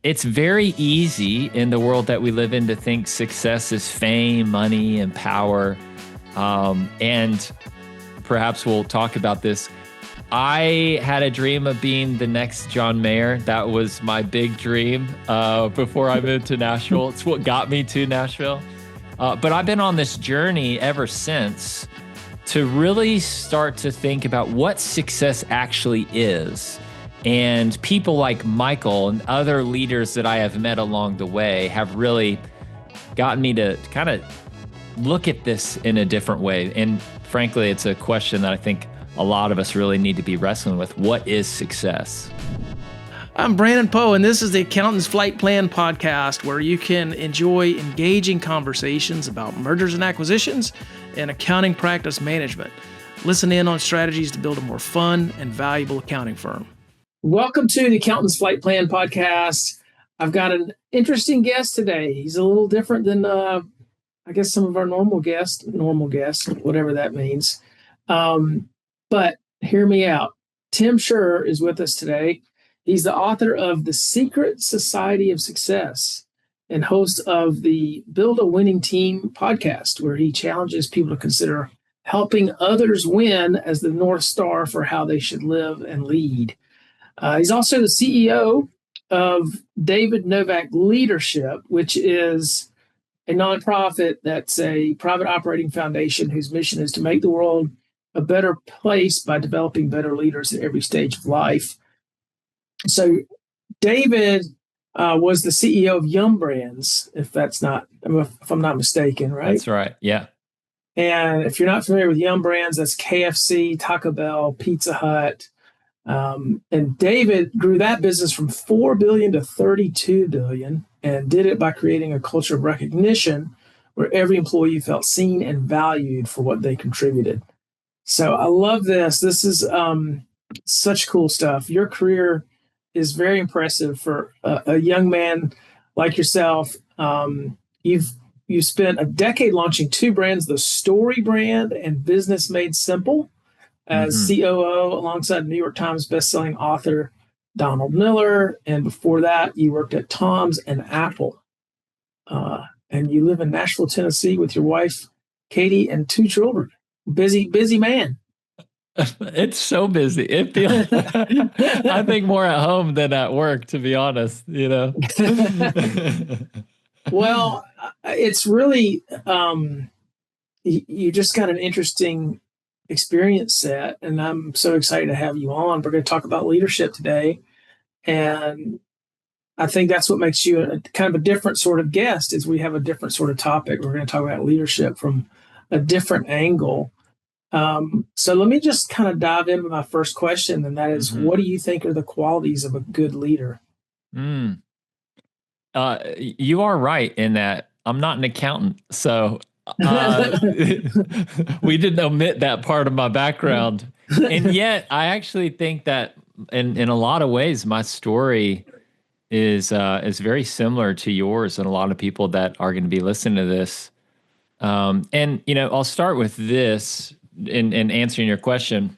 it's very easy in the world that we live in to think success is fame, money, and power. And perhaps we'll talk about this. I had a dream of being the next John Mayer. That was my big dream before I moved to Nashville. It's what got me to Nashville. But I've been on this journey ever since to really start to think about what success actually is. And people like Michael and other leaders that I have met along the way have really gotten me to kind of look at this in a different way. And frankly, it's a question that I think a lot of us really need to be wrestling with. What is success? I'm Brandon Poe, and this is the Accountant's Flight Plan podcast, where you can enjoy engaging conversations about mergers and acquisitions and accounting practice management. Listen in on strategies to build a more fun and valuable accounting firm. Welcome to the Accountant's Flight Plan podcast. I've got an interesting guest today. He's a little different than, I guess, some of our normal guests, whatever that means. But hear me out. Tim Schurrer is with us today. He's the author of The Secret Society of Success and host of the Build a Winning Team podcast, where he challenges people to consider helping others win as the North Star for how they should live and lead. He's also the CEO of David Novak Leadership, which is a nonprofit that's a private operating foundation whose mission is to make the world a better place by developing better leaders at every stage of life. So David was the CEO of Yum Brands, if I'm not mistaken, right? That's right. Yeah. And if you're not familiar with Yum Brands, that's KFC, Taco Bell, Pizza Hut. And David grew that business from $4 billion to $32 billion and did it by creating a culture of recognition where every employee felt seen and valued for what they contributed. So I love this. This is such cool stuff. Your career is very impressive for a young man like yourself. You've spent a decade launching two brands, the Story brand and Business Made Simple, as COO alongside New York Times bestselling author Donald Miller. And before that, you worked at Tom's and Apple. And you live in Nashville, Tennessee with your wife, Katie, and two children. Busy man. It's so busy. It feels, I think, more at home than at work, to be honest, Well, it's really, you just got an interesting experience set, and I'm so excited to have you on. We're going to talk about leadership today. And I think that's what makes you kind of a different sort of guest, is we have a different sort of topic. We're going to talk about leadership from a different angle. So let me just kind of dive into my first question, and that is, what do you think are the qualities of a good leader? You are right in that I'm not an accountant, so we didn't omit that part of my background. And yet I actually think that in a lot of ways, my story is very similar to yours and a lot of people that are going to be listening to this. And, I'll start with this in answering your question.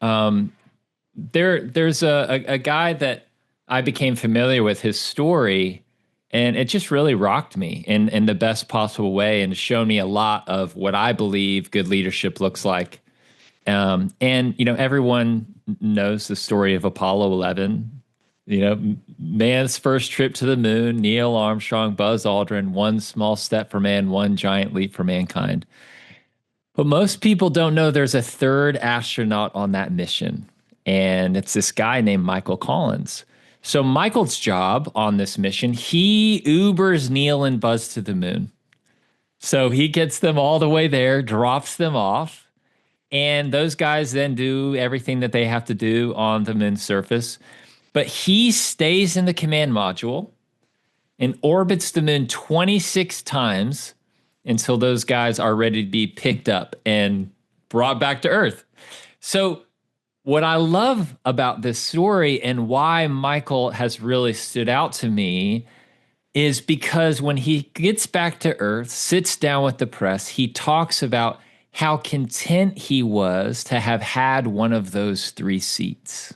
There's a guy that I became familiar with his story, and it just really rocked me in the best possible way and showed me a lot of what I believe good leadership looks like. And, everyone knows the story of Apollo 11. Man's first trip to the moon, Neil Armstrong, Buzz Aldrin, one small step for man, one giant leap for mankind. But most people don't know there's a third astronaut on that mission, and it's this guy named Michael Collins. So Michael's job on this mission, he Ubers Neil and Buzz to the moon. So he gets them all the way there, drops them off, and those guys then do everything that they have to do on the moon's surface. But he stays in the command module and orbits the moon 26 times until those guys are ready to be picked up and brought back to Earth. So what I love about this story and why Michael has really stood out to me is because when he gets back to Earth, sits down with the press, he talks about how content he was to have had one of those three seats.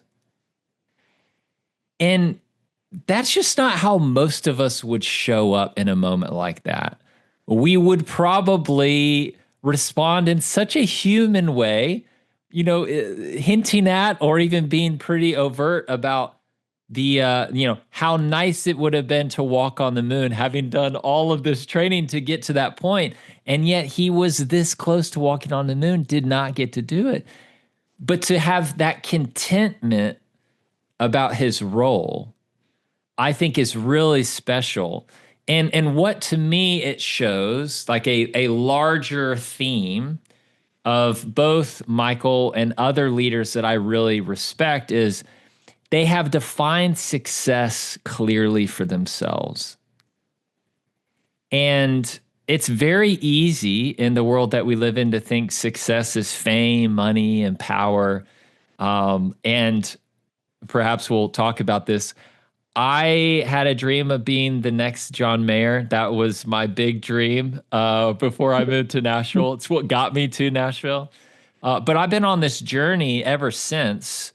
And that's just not how most of us would show up in a moment like that. We would probably respond in such a human way, hinting at or even being pretty overt about how nice it would have been to walk on the moon, having done all of this training to get to that point. And yet he was this close to walking on the moon, did not get to do it. But to have that contentment about his role, I think is really special. And what to me it shows like a larger theme of both Michael and other leaders that I really respect is they have defined success clearly for themselves. And it's very easy in the world that we live in to think success is fame, money, and power. And perhaps we'll talk about this. I had a dream of being the next John Mayer. That was my big dream before I moved to Nashville. It's what got me to Nashville. But I've been on this journey ever since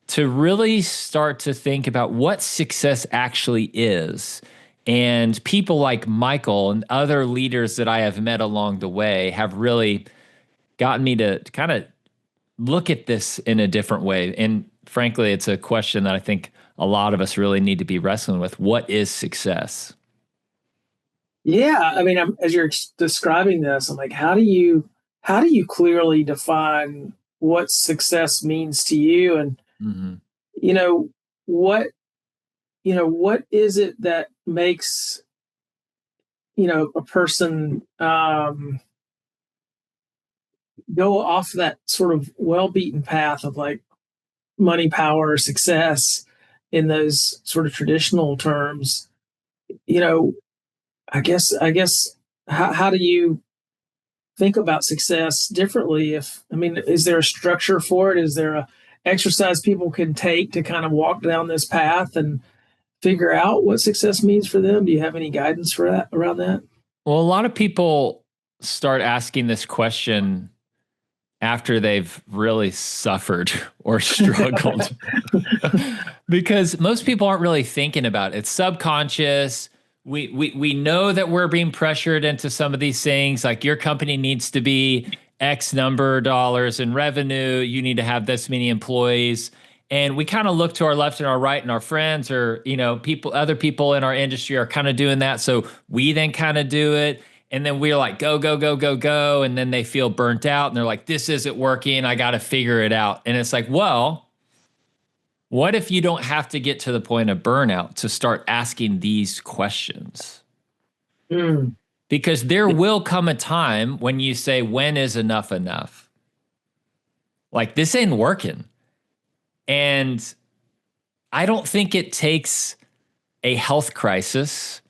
to really start to think about what success actually is. And people like Michael and other leaders that I have met along the way have really gotten me to kind of look at this in a different way. And frankly, it's a question that I think a lot of us really need to be wrestling with. What is success? Yeah, I mean, as you're describing this, I'm like, how do you clearly define what success means to you, and Mm-hmm. you know what what is it that makes a person go off that sort of well-beaten path of like money, power, success in those sort of traditional terms. You know, I guess how do you think about success differently? If I mean, is there a structure for it? Is there a exercise people can take to kind of walk down this path and figure out what success means for them? Do you have any guidance for that around that? Well, a lot of people start asking this question after they've really suffered or struggled because most people aren't really thinking about it. It's subconscious. We know that we're being pressured into some of these things, like your company needs to be X number of dollars in revenue, you need to have this many employees. And we kind of look to our left and our right, and our friends or other people in our industry are kind of doing that, so we then kind of do it. And then we're like, go, go, go, go, go. And then they feel burnt out and they're like, this isn't working. I got to figure it out. And it's like, well, what if you don't have to get to the point of burnout to start asking these questions? Mm. Because there will come a time when you say, when is enough enough? Like, this ain't working. And I don't think it takes a health crisis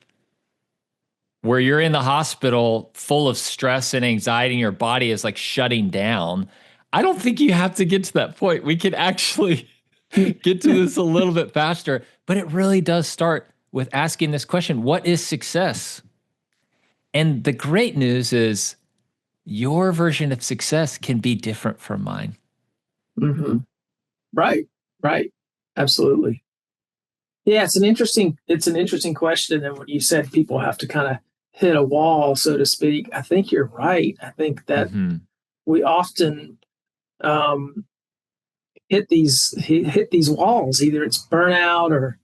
where you're in the hospital full of stress and anxiety and your body is like shutting down. I don't think you have to get to that point. We can actually get to this a little bit faster, but it really does start with asking this question: what is success? And the great news is your version of success can be different from mine. Mm-hmm. Right, right, absolutely. Yeah, it's an interesting question. And when you said people have to kind of hit a wall, so to speak, I think you're right. I think that Mm-hmm. we often um, hit these walls. Either it's burnout or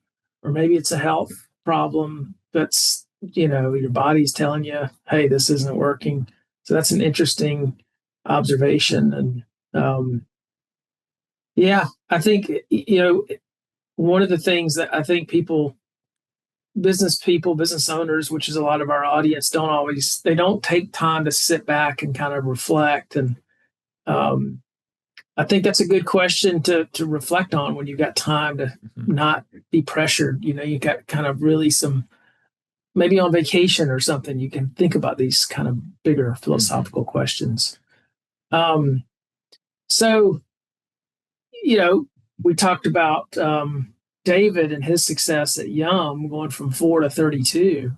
maybe it's a health problem that's your body's telling you, hey, this isn't working. So that's an interesting observation. And yeah, I think one of the things that I think business owners, which is a lot of our audience, they don't take time to sit back and kind of reflect. And um, I think that's a good question to reflect on when you've got time to Mm-hmm. not be pressured. You got kind of really maybe on vacation or something, you can think about these kind of bigger philosophical questions. Um, so, we talked about David and his success at Yum going from 4 to 32.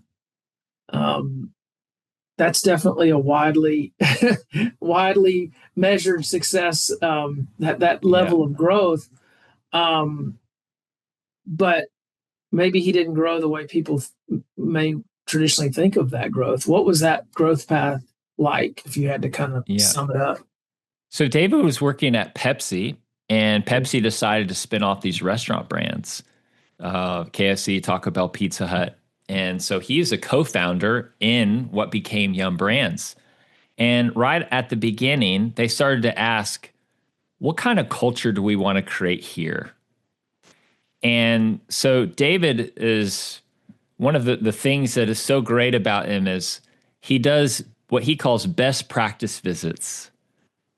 That's definitely a widely widely measured success, that Yeah. level of growth. But maybe he didn't grow the way people may traditionally think of that growth. What was that growth path like, if you had to kind of Yeah. sum it up? So David was working at Pepsi, and Pepsi decided to spin off these restaurant brands, KFC, Taco Bell, Pizza Hut. And so he's a co-founder in what became Yum Brands. And right at the beginning, they started to ask, what kind of culture do we want to create here? And so David is one of the things that is so great about him is he does what he calls best practice visits.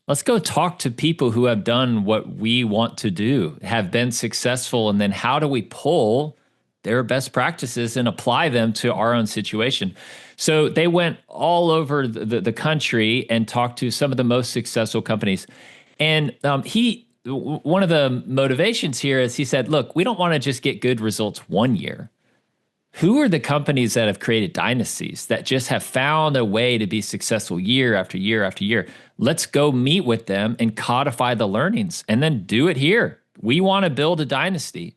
Let's go talk to people who have done what we want to do, have been successful, and then how do we pull their best practices and apply them to our own situation? So they went all over the country and talked to some of the most successful companies. And one of the motivations here is he said, look, we don't want to just get good results one year. Who are the companies that have created dynasties that just have found a way to be successful year after year after year? Let's go meet with them and codify the learnings and then do it here. We want to build a dynasty.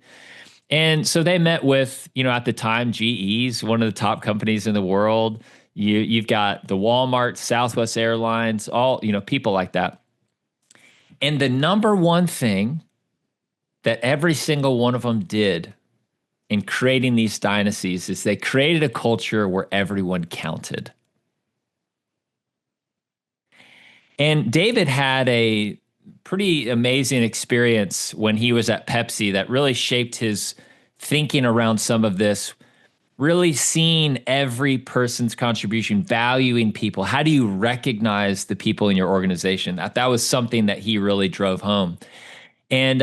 And so they met with, at the time, GE's one of the top companies in the world. You've got the Walmart, Southwest Airlines, all, people like that. And the number one thing that every single one of them did in creating these dynasties is they created a culture where everyone counted. And David had a pretty amazing experience when he was at Pepsi that really shaped his thinking around some of this, really seeing every person's contribution, valuing people. How do you recognize the people in your organization? That was something that he really drove home. And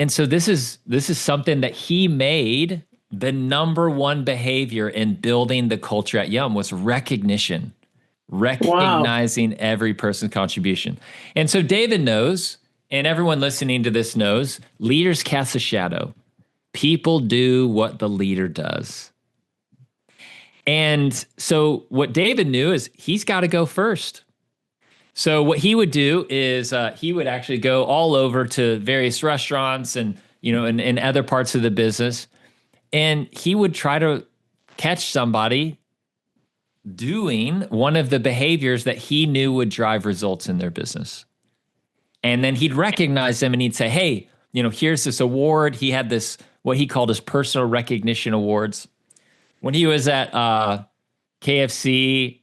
so this is something that he made the number one behavior in building the culture at Yum was recognition, recognizing every person's contribution. And so David knows, and everyone listening to this knows, leaders cast a shadow. People do what the leader does. And so what David knew is he's got to go first. So what he would do is he would actually go all over to various restaurants and, in other parts of the business. And he would try to catch somebody doing one of the behaviors that he knew would drive results in their business. And then he'd recognize them and he'd say, hey, here's this award. He had this, what he called his personal recognition awards. When he was at KFC,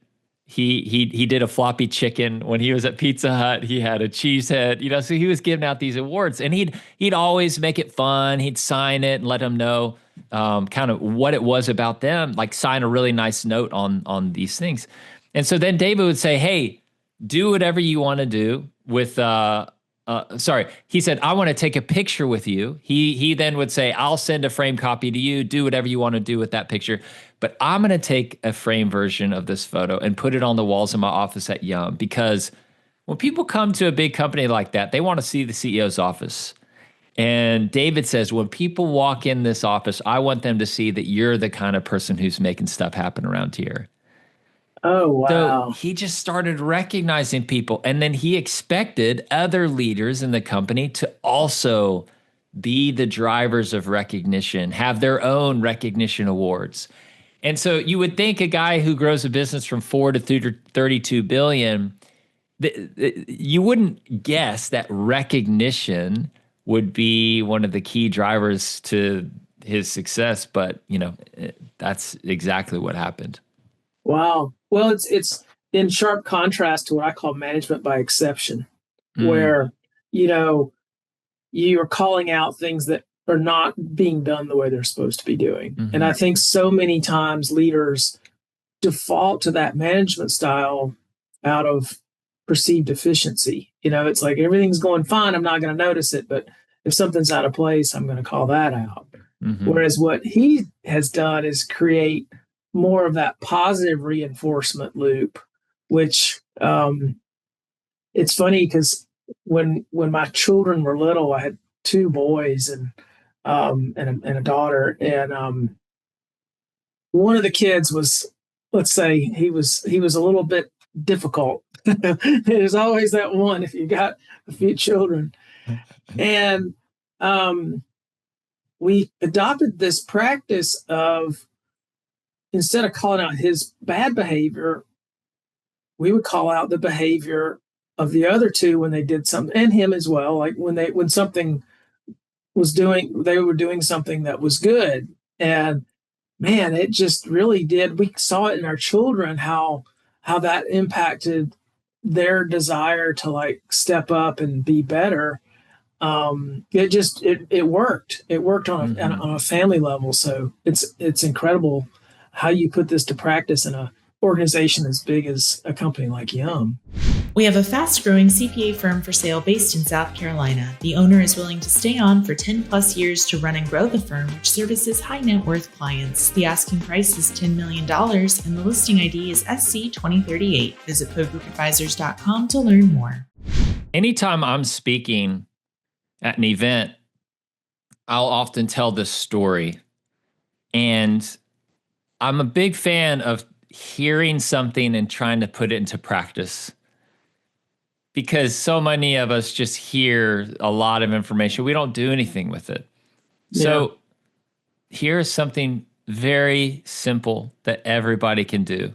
he did a floppy chicken. When he was at Pizza Hut, he had a cheese head. So he was giving out these awards, and he'd always make it fun. He'd sign it and let them know kind of what it was about them, like sign a really nice note on these things. And so then David would say, "Hey, do whatever you want to do with." He said, "I want to take a picture with you." He then would say, "I'll send a frame copy to you. Do whatever you want to do with that picture. But I'm going to take a frame version of this photo and put it on the walls of my office at Yum, because when people come to a big company like that, they want to see the CEO's office." And David says, when people walk in this office, I want them to see that you're the kind of person who's making stuff happen around here. Oh, wow. So he just started recognizing people. And then he expected other leaders in the company to also be the drivers of recognition, have their own recognition awards. And so you would think a guy who grows a business from 4 to 32 billion, you wouldn't guess that recognition would be one of the key drivers to his success. But, that's exactly what happened. Wow. Well, it's in sharp contrast to what I call management by exception, where, you're calling out things that are not being done the way they're supposed to be doing. Mm-hmm. And I think so many times leaders default to that management style out of perceived efficiency. It's like everything's going fine, I'm not going to notice it, but if something's out of place, I'm going to call that out. Mm-hmm. Whereas what he has done is create more of that positive reinforcement loop, which it's funny because when my children were little, I had 2 boys and a daughter, and one of the kids was, let's say, he was a little bit difficult. There's always that one if you got a few children, and we adopted this practice of, instead of calling out his bad behavior, we would call out the behavior of the other two when they did something, and him as well. Like when something they were doing something that was good. And man, it just really did. We saw it in our children, how that impacted their desire to like step up and be better. It worked. It worked Mm-hmm. on a family level. So it's incredible how you put this to practice in a organization as big as a company like Yum. We have a fast-growing CPA firm for sale based in South Carolina. The owner is willing to stay on for 10 plus years to run and grow the firm, which services high net worth clients. The asking price is $10 million and the listing ID is SC2038. Visit PoGroupAdvisors.com to learn more. Anytime I'm speaking at an event, I'll often tell this story. And I'm a big fan of hearing something and trying to put it into practice, because so many of us just hear a lot of information. We don't do anything with it. Yeah. So here's something very simple that everybody can do.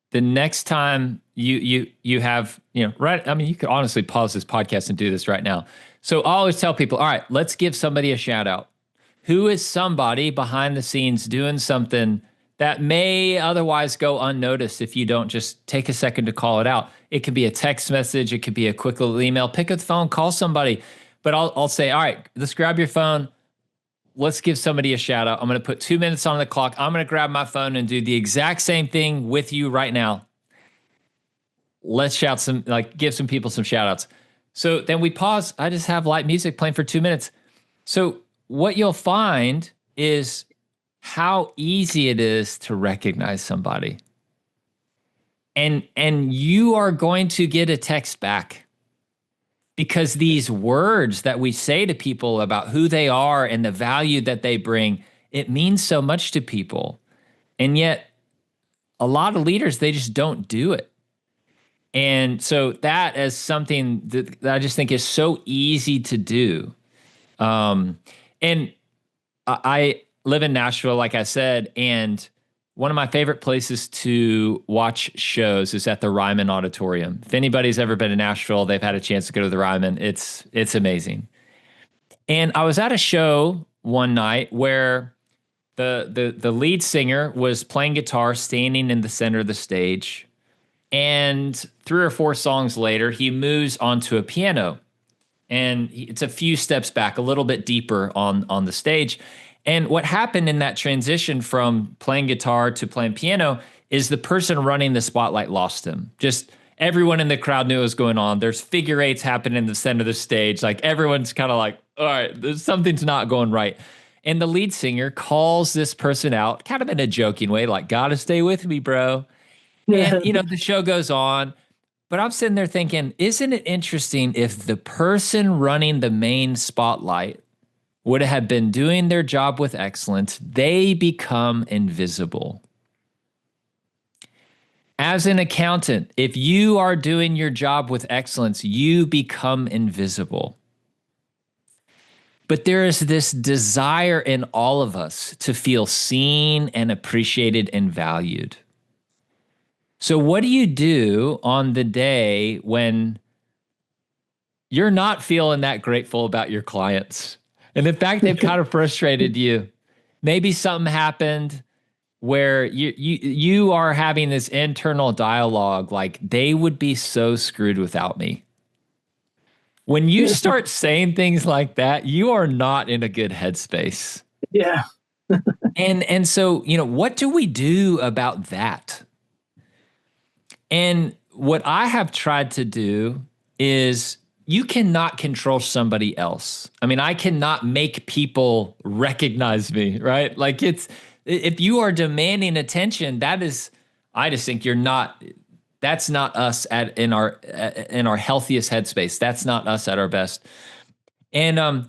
The next time you have, right, I mean, you could honestly pause this podcast and do this right now. So I always tell people, all right, let's give somebody a shout out. Who is somebody behind the scenes doing something that may otherwise go unnoticed if you don't just take a second to call it out? It could be a text message. It could be a quick little email. Pick up the phone, call somebody. But I'll say, all right, let's grab your phone. Let's give somebody a shout out. I'm going to put 2 minutes on the clock. I'm going to grab my phone and do the exact same thing with you right now. Let's give some people some shout outs. So then we pause. I just have light music playing for 2 minutes. So what you'll find is how easy it is to recognize somebody. And you are going to get a text back, because these words that we say to people about who they are and the value that they bring, it means so much to people. And yet a lot of leaders, they just don't do it. And so that is something that I just think is so easy to do. And I live in Nashville, like I said, and one of my favorite places to watch shows is at the Ryman Auditorium. If anybody's ever been to Nashville, they've had a chance to go to the Ryman. It's amazing. And I was at a show one night where the lead singer was playing guitar, standing in the center of the stage. And 3 or 4 songs later, he moves onto a piano. And it's a few steps back, a little bit deeper on the stage. And what happened in that transition from playing guitar to playing piano is the person running the spotlight lost him. Just everyone in the crowd knew what was going on. There's figure eights happening in the center of the stage. Like everyone's kind of like, all right, something's not going right. And the lead singer calls this person out kind of in a joking way, like, gotta stay with me, bro. And, the show goes on. But I'm sitting there thinking, isn't it interesting if the person running the main spotlight would have been doing their job with excellence, they become invisible. As an accountant, if you are doing your job with excellence, you become invisible. But there is this desire in all of us to feel seen and appreciated and valued. So what do you do on the day when you're not feeling that grateful about your clients? And in fact, they've kind of frustrated you. Maybe something happened where you are having this internal dialogue like, they would be so screwed without me. When you start saying things like that, you are not in a good headspace. Yeah. And so, what do we do about that? And what I have tried to do is, you cannot control somebody else. I mean, I cannot make people recognize me, right? Like if you are demanding attention, I just think that's not us in our healthiest headspace. That's not us at our best. And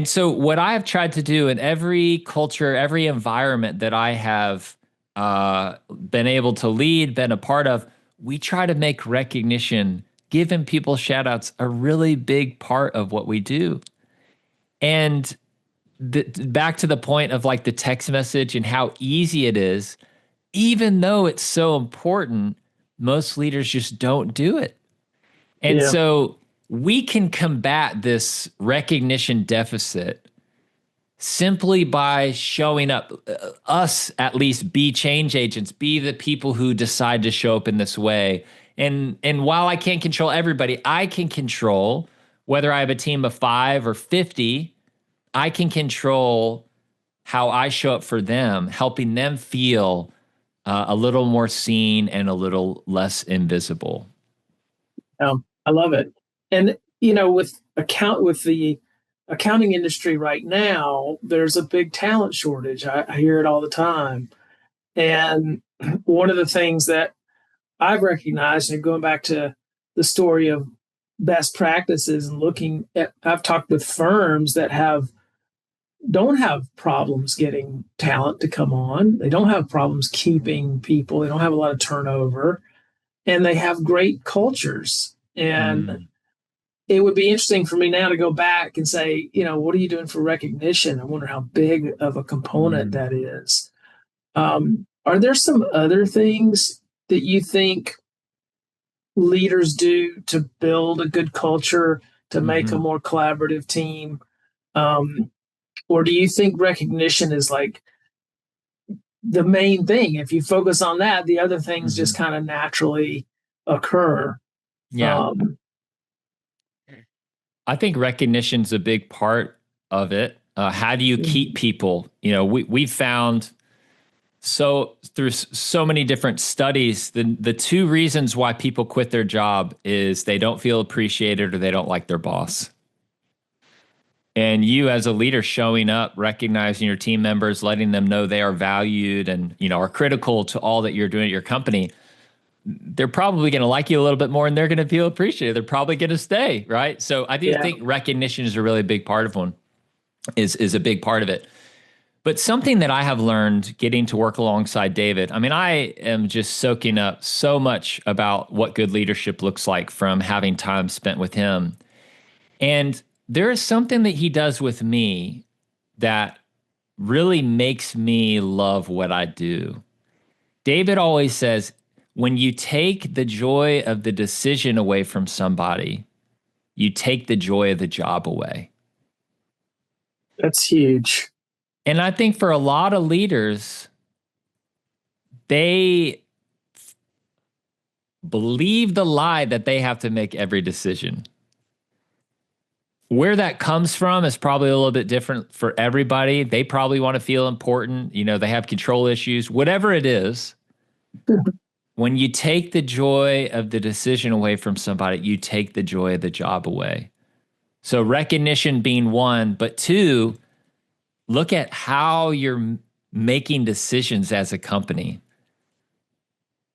so what I have tried to do in every culture, every environment that I have been able to lead, been a part of, we try to make recognition, giving people shout outs, a really big part of what we do. And back to the point of like the text message and how easy it is, even though it's so important, most leaders just don't do it. And Yeah. so we can combat this recognition deficit simply by showing up. Us, at least, be change agents, be the people who decide to show up in this way. And while I can't control everybody, I can control whether I have a team of 5 or 50. I can control how I show up for them, helping them feel a little more seen and a little less invisible. I love it. And with the accounting industry right now, there's a big talent shortage. I hear it all the time. And one of the things that I've recognized, and going back to the story of best practices and looking at, I've talked with firms that don't have problems getting talent to come on. They don't have problems keeping people. They don't have a lot of turnover, and they have great cultures. And it would be interesting for me now to go back and say, what are you doing for recognition? I wonder how big of a component that is. Are there some other things that you think leaders do to build a good culture, to make a more collaborative team? Or do you think recognition is like the main thing? If you focus on that, the other things just kind of naturally occur. Yeah. I think recognition's a big part of it. How do you keep people? We've found through so many different studies, the 2 reasons why people quit their job is they don't feel appreciated or they don't like their boss. And you as a leader showing up, recognizing your team members, letting them know they are valued and, are critical to all that you're doing at your company, they're probably going to like you a little bit more and they're going to feel appreciated. They're probably going to stay, right? So I do think recognition is a really big part of is a big part of it. But something that I have learned getting to work alongside David, I am just soaking up so much about what good leadership looks like from having time spent with him. And there is something that he does with me that really makes me love what I do. David always says, when you take the joy of the decision away from somebody, you take the joy of the job away. That's huge. And I think for a lot of leaders, they believe the lie that they have to make every decision. Where that comes from is probably a little bit different for everybody. They probably want to feel important. They have control issues, whatever it is. When you take the joy of the decision away from somebody, you take the joy of the job away. So recognition being 1, but 2, look at how you're making decisions as a company.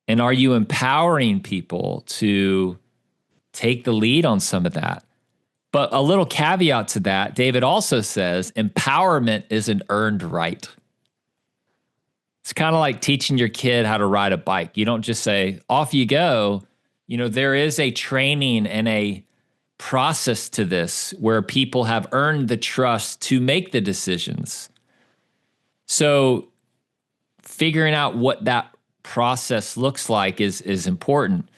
And are you empowering people to take the lead on some of that? But a little caveat to that, David also says empowerment is an earned right. It's kind of like teaching your kid how to ride a bike. You don't just say, off you go. There is a training and a process to this where people have earned the trust to make the decisions. So figuring out what that process looks like is important.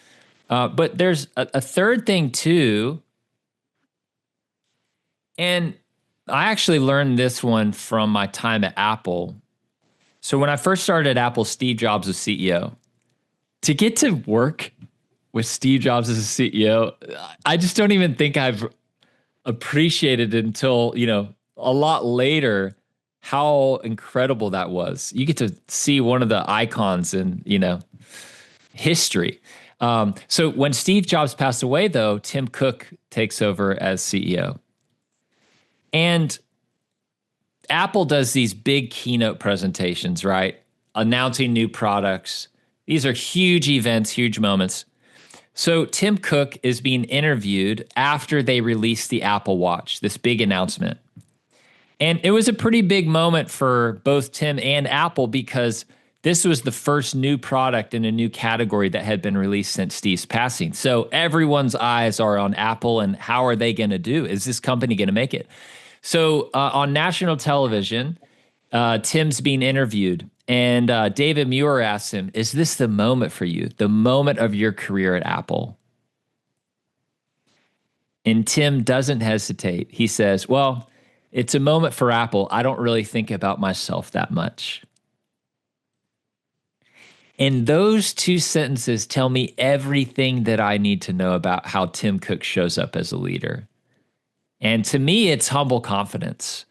But there's a third thing too. And I actually learned this one from my time at Apple. So when I first started at Apple, Steve Jobs was CEO. To get to work with Steve Jobs as a CEO, I just don't even think I've appreciated it until, a lot later how incredible that was. You get to see one of the icons in, history. So when Steve Jobs passed away, though, Tim Cook takes over as CEO. And Apple does these big keynote presentations, right? Announcing new products. These are huge events, huge moments. So Tim Cook is being interviewed after they released the Apple Watch, this big announcement. And it was a pretty big moment for both Tim and Apple because this was the first new product in a new category that had been released since Steve's passing. So everyone's eyes are on Apple and how are they going to do? Is this company going to make it? So on national television, Tim's being interviewed, and David Muir asks him, "Is this the moment for you? The moment of your career at Apple?" And Tim doesn't hesitate. He says, "Well, it's a moment for Apple. I don't really think about myself that much." And those two sentences tell me everything that I need to know about how Tim Cook shows up as a leader. And to me, it's humble confidence.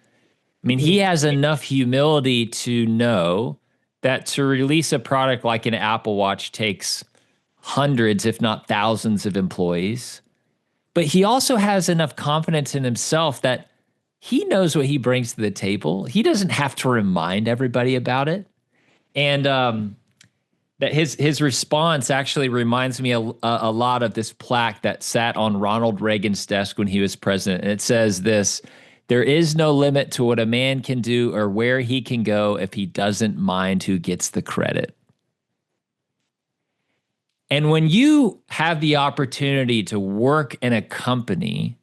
I mean, he has enough humility to know that to release a product like an Apple Watch takes hundreds, if not thousands, of employees. But he also has enough confidence in himself that he knows what he brings to the table. He doesn't have to remind everybody about it. And that his response actually reminds me a lot of this plaque that sat on Ronald Reagan's desk when he was president. And it says this: "There is no limit to what a man can do or where he can go if he doesn't mind who gets the credit." And when you have the opportunity to work in a company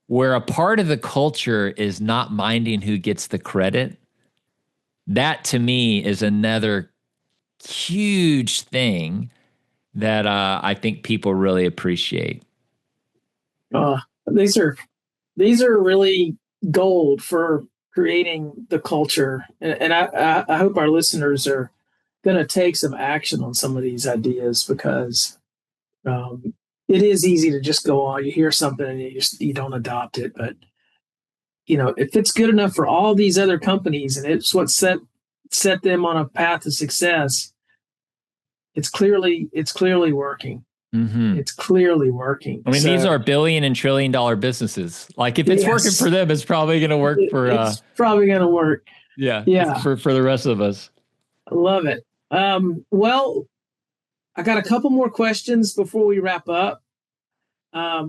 where a part of the culture is not minding who gets the credit, that to me is another huge thing that I think people really appreciate. These are really gold for creating the culture, and I hope our listeners are going to take some action on some of these ideas, because it is easy to just go on. You hear something and you don't adopt it, but if it's good enough for all these other companies and it's what set them on a path to success, it's clearly working. Mm-hmm. It's clearly working. I mean, these are billion and $trillion businesses. Like, if it's working for them, it's probably going to work for. It's probably going to work. Yeah. For the rest of us. I love it. Well, I got a couple more questions before we wrap up. I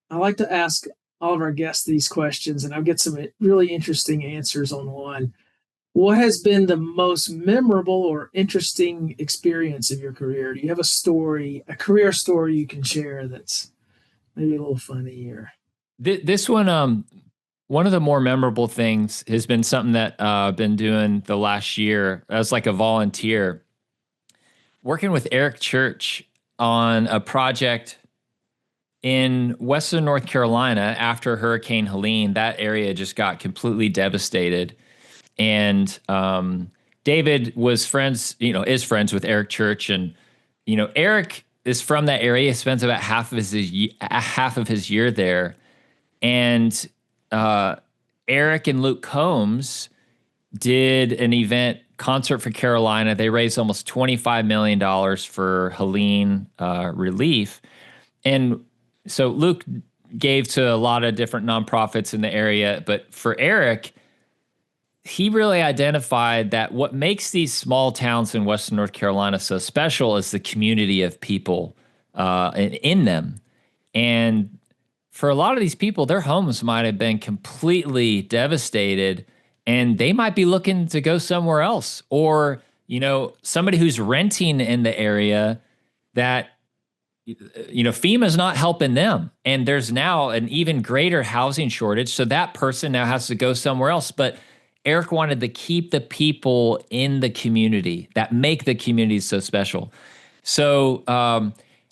like to ask all of our guests these questions, and I'll get some really interesting answers on one. What has been the most memorable or interesting experience of your career? Do you have a career story you can share that's maybe a little funny? Or this one of the more memorable things has been something that I've been doing the last year as like a volunteer, working with Eric Church on a project in Western North Carolina after Hurricane Helene. That area just got completely devastated. And David is friends with Eric Church, and Eric is from that area. He spends about half of his year there, and Eric and Luke Combs did an event, Concert for Carolina. They raised almost $25 million for Helene relief, and so Luke gave to a lot of different nonprofits in the area, but for Eric, he really identified that what makes these small towns in Western North Carolina so special is the community of people in them. And for a lot of these people, their homes might have been completely devastated, and they might be looking to go somewhere else. Or, somebody who's renting in the area that, FEMA's not helping them. And there's now an even greater housing shortage. So that person now has to go somewhere else. But Eric wanted to keep the people in the community that make the community so special. So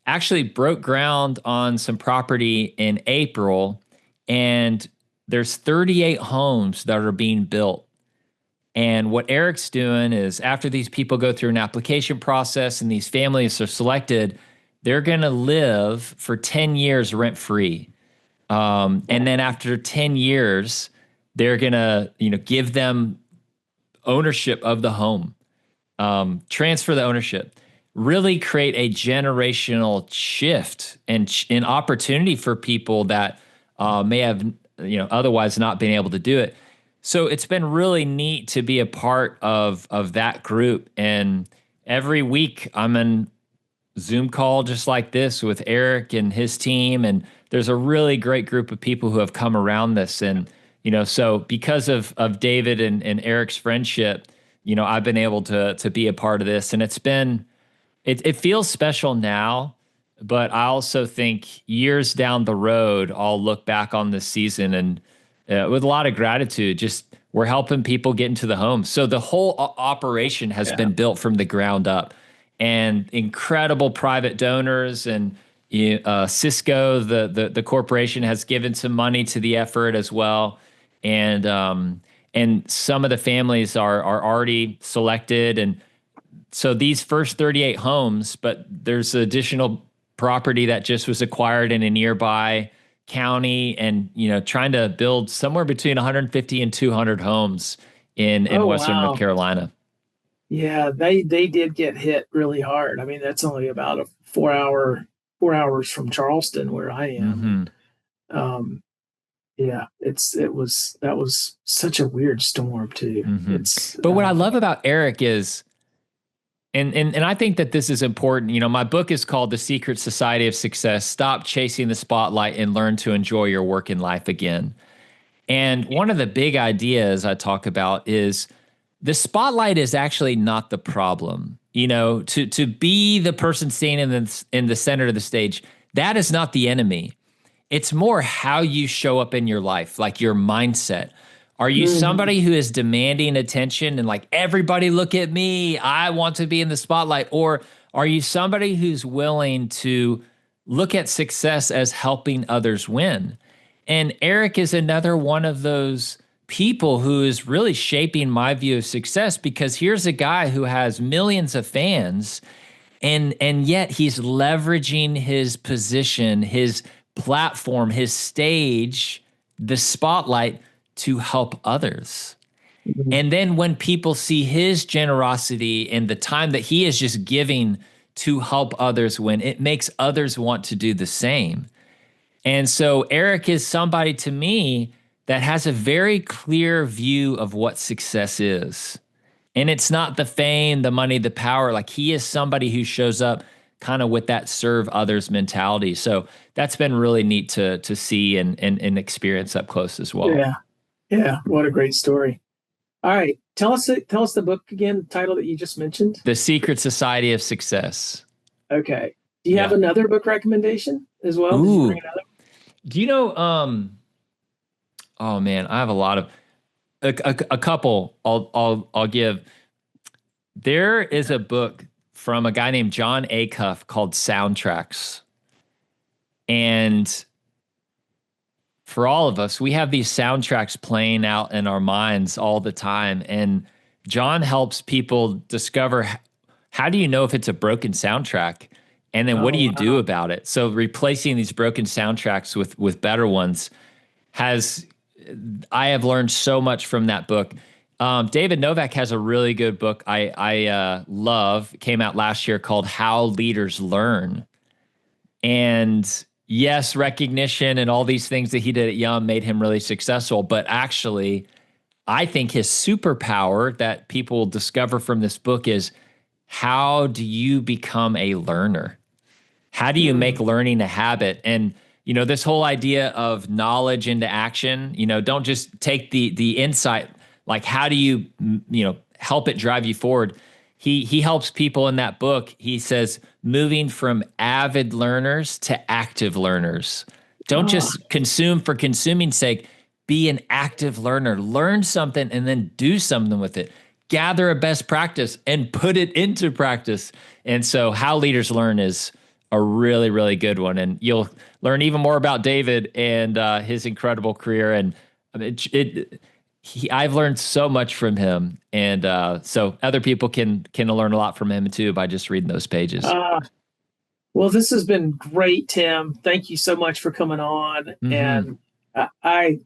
actually broke ground on some property in April, and there's 38 homes that are being built. And what Eric's doing is, after these people go through an application process and these families are selected, they're going to live for 10 years rent-free. And then after 10 years, they're going to, give them ownership of the home, transfer the ownership, really create a generational shift and opportunity for people that may have, otherwise not been able to do it. So it's been really neat to be a part of that group. And every week I'm in Zoom call just like this with Eric and his team. And there's a really great group of people who have come around this. And so because of David and Eric's friendship, I've been able to be a part of this, and it feels special now, but I also think years down the road, I'll look back on this season and with a lot of gratitude. Just we're helping people get into the home. So the whole operation has been built from the ground up, and incredible private donors and Cisco, the corporation, has given some money to the effort as well, and some of the families are already selected, and so these first 38 homes, but there's additional property that just was acquired in a nearby county, and trying to build somewhere between 150 and 200 homes in Western North Carolina. Yeah, they did get hit really hard. I mean, that's only about a 4 hours from Charleston, where I am. Mm-hmm. Yeah, that was such a weird storm too. Mm-hmm. But what I love about Eric is, and I think that this is important. My book is called The Secret Society of Success: Stop Chasing the Spotlight and Learn to Enjoy Your Work in Life Again. And one of the big ideas I talk about is the spotlight is actually not the problem. To be the person standing in the center of the stage, that is not the enemy. It's more how you show up in your life, like your mindset. Are you somebody who is demanding attention and like, everybody look at me, I want to be in the spotlight? Or are you somebody who's willing to look at success as helping others win? And Eric is another one of those people who is really shaping my view of success, because here's a guy who has millions of fans, and yet he's leveraging his position, his platform, his stage, the spotlight, to help others. Mm-hmm. And then when people see his generosity and the time that he is just giving to help others win, it makes others want to do the same. And so Eric is somebody to me that has a very clear view of what success is. And it's not the fame, the money, the power. Like, he is somebody who shows up kind of with that serve others mentality. So that's been really neat to see and experience up close as well. Yeah. What a great story. All right. Tell us the book again, the title that you just mentioned. The Secret Society of Success. Okay. Do you have another book recommendation as well? Ooh. Did you bring another? Do you know, oh man, I have a lot of, a couple I'll give. There is a book from a guy named John Acuff called Soundtracks. And for all of us, we have these soundtracks playing out in our minds all the time. And John helps people discover, how do you know if it's a broken soundtrack? And then what do you do about it? So replacing these broken soundtracks with better ones I have learned so much from that book. David Novak has a really good book I love. It came out last year, called How Leaders Learn. And yes, recognition and all these things that he did at Yum made him really successful. But actually, I think his superpower that people discover from this book is, how do you become a learner? How do you make learning a habit? And this whole idea of knowledge into action, don't just take the insight, like, how do you, help it drive you forward? He helps people in that book. He says, moving from avid learners to active learners. Don't just consume for consuming's sake. Be an active learner. Learn something and then do something with it. Gather a best practice and put it into practice. And so How Leaders Learn is a really, really good one. And you'll learn even more about David and his incredible career. And I've learned so much from him. And so other people can learn a lot from him too by just reading those pages. Well, this has been great, Tim. Thank you so much for coming on. Mm-hmm. And I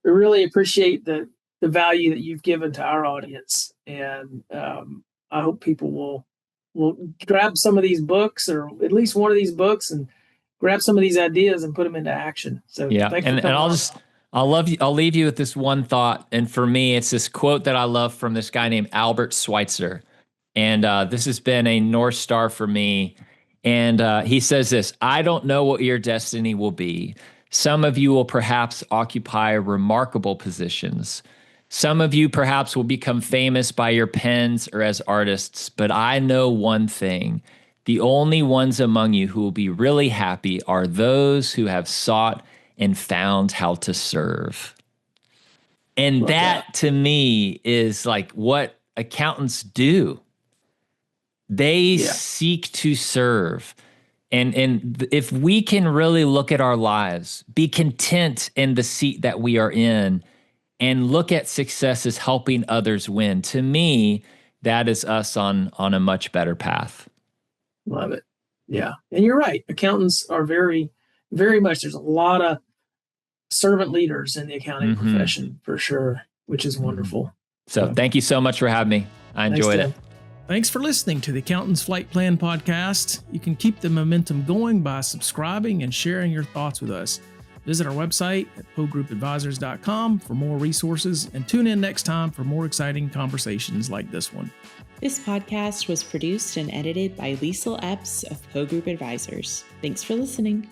really appreciate the value that you've given to our audience. And I hope people will grab some of these books, or at least one of these books, and grab some of these ideas and put them into action. So yeah, and I'll leave you with this one thought. And for me, it's this quote that I love from this guy named Albert Schweitzer. And this has been a North Star for me. And he says this: I don't know what your destiny will be. Some of you will perhaps occupy remarkable positions. Some of you perhaps will become famous by your pens or as artists, but I know one thing: The only ones among you who will be really happy are those who have sought and found how to serve. And that to me is like what accountants do. They seek to serve. And if we can really look at our lives, be content in the seat that we are in, and look at success as helping others win, to me, that is us on a much better path. Love it. Yeah. And you're right. Accountants are very, very much, there's a lot of servant leaders in the accounting profession for sure, which is wonderful. So thank you so much for having me. I enjoyed it. Thanks for listening to the Accountant's Flight Plan podcast. You can keep the momentum going by subscribing and sharing your thoughts with us. Visit our website at pogroupadvisors.com for more resources, and tune in next time for more exciting conversations like this one. This podcast was produced and edited by Liesl Epps of Poe Group Advisors. Thanks for listening.